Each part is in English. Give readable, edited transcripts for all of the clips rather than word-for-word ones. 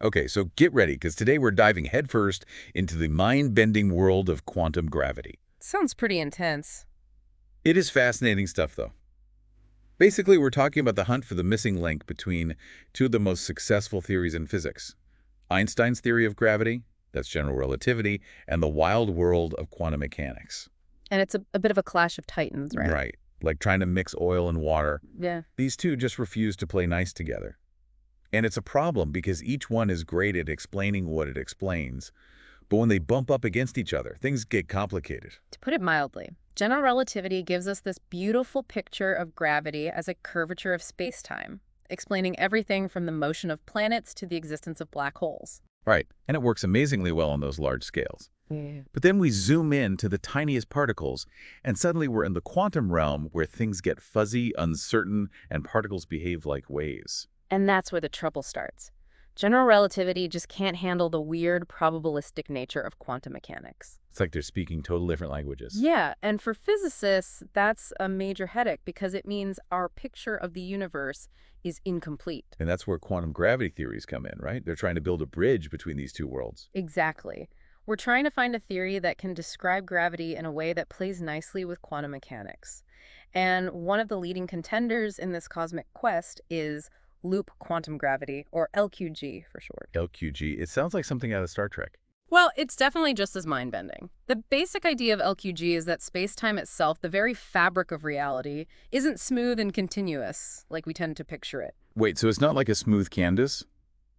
Okay, so get ready, because today we're diving headfirst into the mind-bending world of quantum gravity. Sounds pretty intense. It is fascinating stuff, though. Basically, we're talking about the hunt for the missing link between two of the most successful theories in physics. Einstein's theory of gravity, that's general relativity, and the wild world of quantum mechanics. And it's a bit of a clash of titans, right? Right, like trying to mix oil and water. Yeah. These two just refuse to play nice together. And it's a problem because each one is great at explaining what it explains. But when they bump up against each other, things get complicated. To put it mildly, general relativity gives us this beautiful picture of gravity as a curvature of space-time, explaining everything from the motion of planets to the existence of black holes. Right, and it works amazingly well on those large scales. Yeah. But then we zoom in to the tiniest particles, and suddenly we're in the quantum realm where things get fuzzy, uncertain, and particles behave like waves. And that's where the trouble starts. General relativity just can't handle the weird, probabilistic nature of quantum mechanics. It's like they're speaking total different languages. Yeah, and for physicists, that's a major headache because it means our picture of the universe is incomplete. And that's where quantum gravity theories come in, right? They're trying to build a bridge between these two worlds. Exactly. We're trying to find a theory that can describe gravity in a way that plays nicely with quantum mechanics. And one of the leading contenders in this cosmic quest is loop quantum gravity, or LQG for short. LQG, it sounds like something out of Star Trek. Well, it's definitely just as mind-bending. The basic idea of LQG is that space-time itself, the very fabric of reality, isn't smooth and continuous like we tend to picture it. Wait, so it's not like a smooth canvas?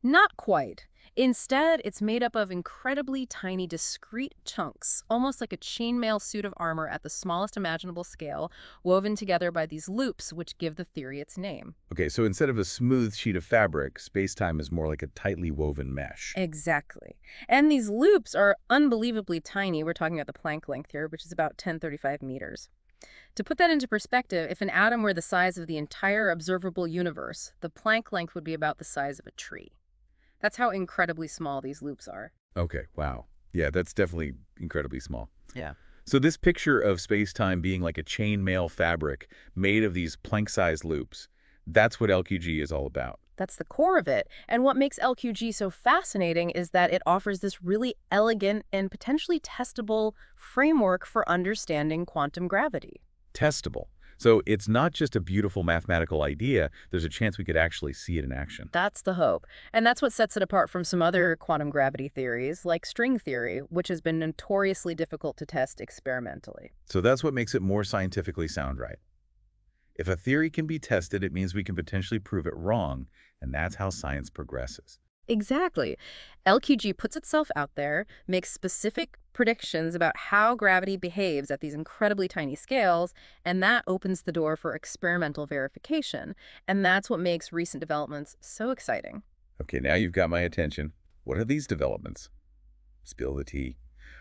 Not quite. Instead, it's made up of incredibly tiny, discrete chunks, almost like a chainmail suit of armor at the smallest imaginable scale, woven together by these loops, which give the theory its name. Okay, so instead of a smooth sheet of fabric, space-time is more like a tightly woven mesh. Exactly. And these loops are unbelievably tiny. We're talking about the Planck length here, which is about 1035 meters. To put that into perspective, if an atom were the size of the entire observable universe, the Planck length would be about the size of a tree. That's how incredibly small these loops are. Okay, wow. Yeah, that's definitely incredibly small. Yeah. So this picture of space-time being like a chainmail fabric made of these Planck-sized loops, that's what LQG is all about. That's the core of it. And what makes LQG so fascinating is that it offers this really elegant and potentially testable framework for understanding quantum gravity. Testable. So it's not just a beautiful mathematical idea, there's a chance we could actually see it in action. That's the hope. And that's what sets it apart from some other quantum gravity theories, like string theory, which has been notoriously difficult to test experimentally. So that's what makes it more scientifically sound, right? If a theory can be tested, it means we can potentially prove it wrong, and that's how science progresses. Exactly. LQG puts itself out there, makes specific predictions about how gravity behaves at these incredibly tiny scales, and that opens the door for experimental verification. And that's what makes recent developments so exciting. Okay, now you've got my attention. What are these developments? Spill the tea.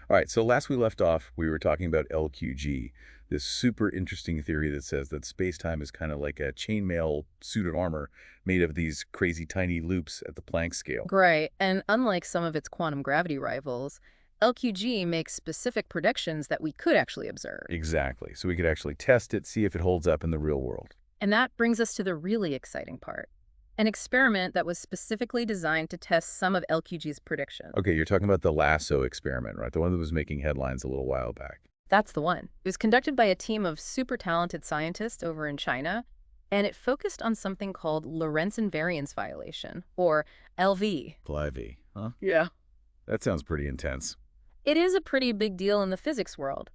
All right, so last we left off, we were talking about LQG, this super interesting theory that says that space-time is kind of like a chainmail suit of armor made of these crazy tiny loops at the Planck scale. Right, and unlike some of its quantum gravity rivals, LQG makes specific predictions that we could actually observe. Exactly, so we could actually test it, see if it holds up in the real world. And that brings us to the really exciting part. An experiment that was specifically designed to test some of LQG's predictions. Okay, you're talking about the LASSO experiment, right? The one that was making headlines a little while back. That's the one. It was conducted by a team of super talented scientists over in China, and it focused on something called Lorentz invariance violation, or LV. LIV, huh? Yeah. That sounds pretty intense. It is a pretty big deal in the physics world.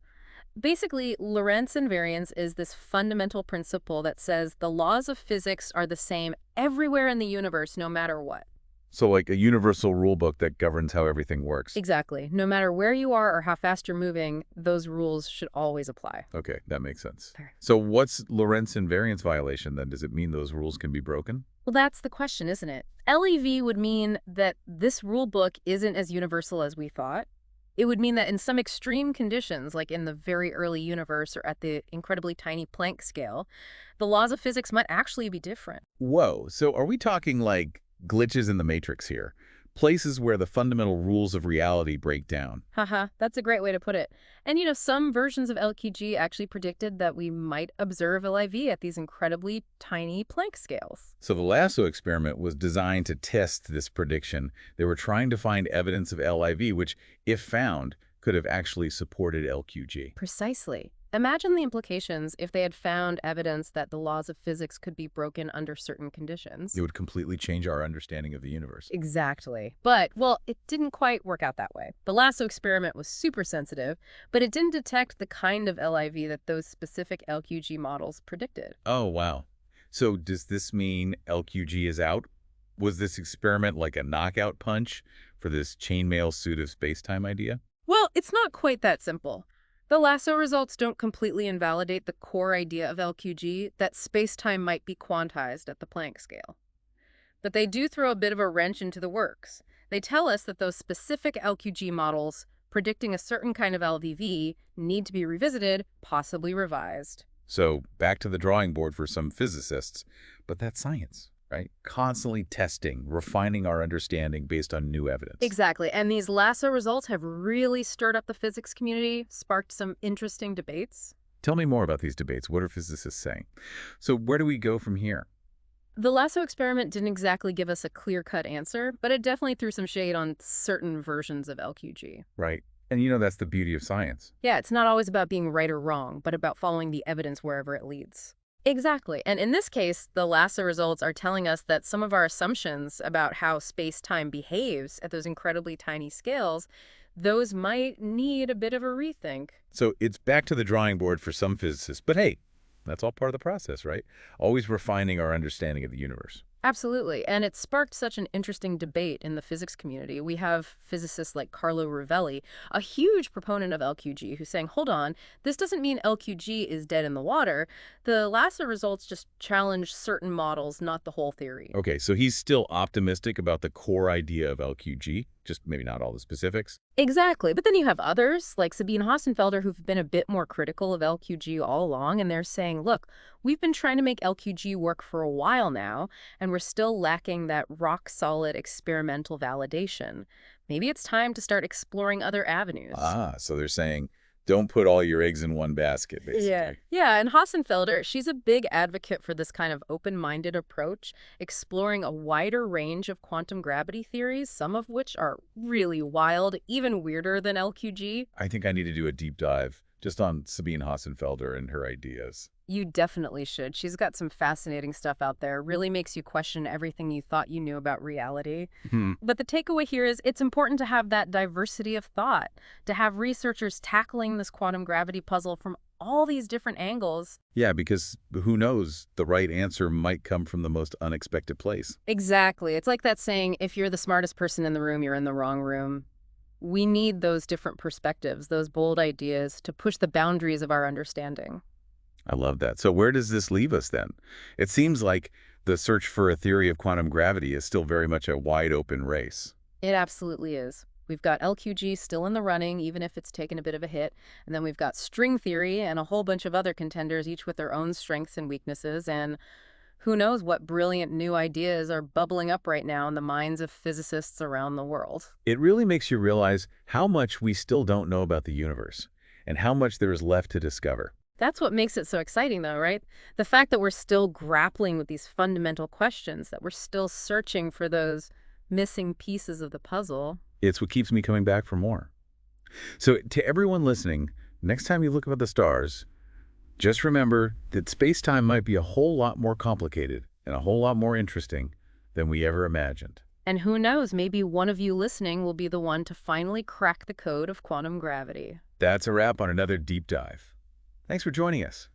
Basically, Lorentz invariance is this fundamental principle that says the laws of physics are the same everywhere in the universe, no matter what. So like a universal rule book that governs how everything works. Exactly. No matter where you are or how fast you're moving, those rules should always apply. Okay, that makes sense. There. So what's Lorentz invariance violation then? Does it mean those rules can be broken? Well, that's the question, isn't it? LEV would mean that this rule book isn't as universal as we thought. It would mean that in some extreme conditions, like in the very early universe or at the incredibly tiny Planck scale, the laws of physics might actually be different. Whoa, so are we talking like glitches in the matrix here? places where the fundamental rules of reality break down. Haha, that's a great way to put it. And some versions of LQG actually predicted that we might observe LIV at these incredibly tiny Planck scales. So the LASSO experiment was designed to test this prediction. They were trying to find evidence of LIV, which, if found, could have actually supported LQG. Precisely. Imagine the implications if they had found evidence that the laws of physics could be broken under certain conditions. It would completely change our understanding of the universe. Exactly. But, well, it didn't quite work out that way. The LASSO experiment was super sensitive, but it didn't detect the kind of LIV that those specific LQG models predicted. Oh, wow. So does this mean LQG is out? Was this experiment like a knockout punch for this chainmail suit of spacetime idea? Well, it's not quite that simple. The LASSO results don't completely invalidate the core idea of LQG that spacetime might be quantized at the Planck scale. But they do throw a bit of a wrench into the works. They tell us that those specific LQG models predicting a certain kind of LVV need to be revisited, possibly revised. So back to the drawing board for some physicists, but that's science, right? Constantly testing, refining our understanding based on new evidence. Exactly. And these LASSO results have really stirred up the physics community, sparked some interesting debates. Tell me more about these debates. What are physicists saying? So where do we go from here? The LASSO experiment didn't exactly give us a clear-cut answer, but it definitely threw some shade on certain versions of LQG. Right. And that's the beauty of science. Yeah, it's not always about being right or wrong, but about following the evidence wherever it leads. Exactly. And in this case, the LASSO results are telling us that some of our assumptions about how space-time behaves at those incredibly tiny scales, those might need a bit of a rethink. So it's back to the drawing board for some physicists. But hey, that's all part of the process, right? Always refining our understanding of the universe. Absolutely. And it sparked such an interesting debate in the physics community. We have physicists like Carlo Rovelli, a huge proponent of LQG, who's saying, hold on, this doesn't mean LQG is dead in the water. The LASSO results just challenge certain models, not the whole theory. Okay, so he's still optimistic about the core idea of LQG, just maybe not all the specifics. Exactly. But then you have others, like Sabine Hassenfelder, who've been a bit more critical of LQG all along, and they're saying, look, we've been trying to make LQG work for a while now, and we're still lacking that rock-solid experimental validation. Maybe it's time to start exploring other avenues. Ah, so they're saying, don't put all your eggs in one basket, basically. Yeah, and Hassenfelder, she's a big advocate for this kind of open-minded approach, exploring a wider range of quantum gravity theories, some of which are really wild, even weirder than LQG. I think I need to do a deep dive just on Sabine Hassenfelder and her ideas. You definitely should. She's got some fascinating stuff out there. Really makes you question everything you thought you knew about reality. But the takeaway here is it's important to have that diversity of thought, to have researchers tackling this quantum gravity puzzle from all these different angles. Yeah, because who knows, the right answer might come from the most unexpected place. Exactly. It's like that saying, if you're the smartest person in the room, you're in the wrong room. We need those different perspectives, those bold ideas to push the boundaries of our understanding. I love that. So where does this leave us then? It seems like the search for a theory of quantum gravity is still very much a wide open race. It absolutely is. We've got LQG still in the running, even if it's taken a bit of a hit. And then we've got string theory and a whole bunch of other contenders, each with their own strengths and weaknesses. And who knows what brilliant new ideas are bubbling up right now in the minds of physicists around the world. It really makes you realize how much we still don't know about the universe and how much there is left to discover. That's what makes it so exciting, though, right? The fact that we're still grappling with these fundamental questions, that we're still searching for those missing pieces of the puzzle. It's what keeps me coming back for more. So to everyone listening, next time you look up at the stars, just remember that space-time might be a whole lot more complicated and a whole lot more interesting than we ever imagined. And who knows, maybe one of you listening will be the one to finally crack the code of quantum gravity. That's a wrap on another deep dive. Thanks for joining us.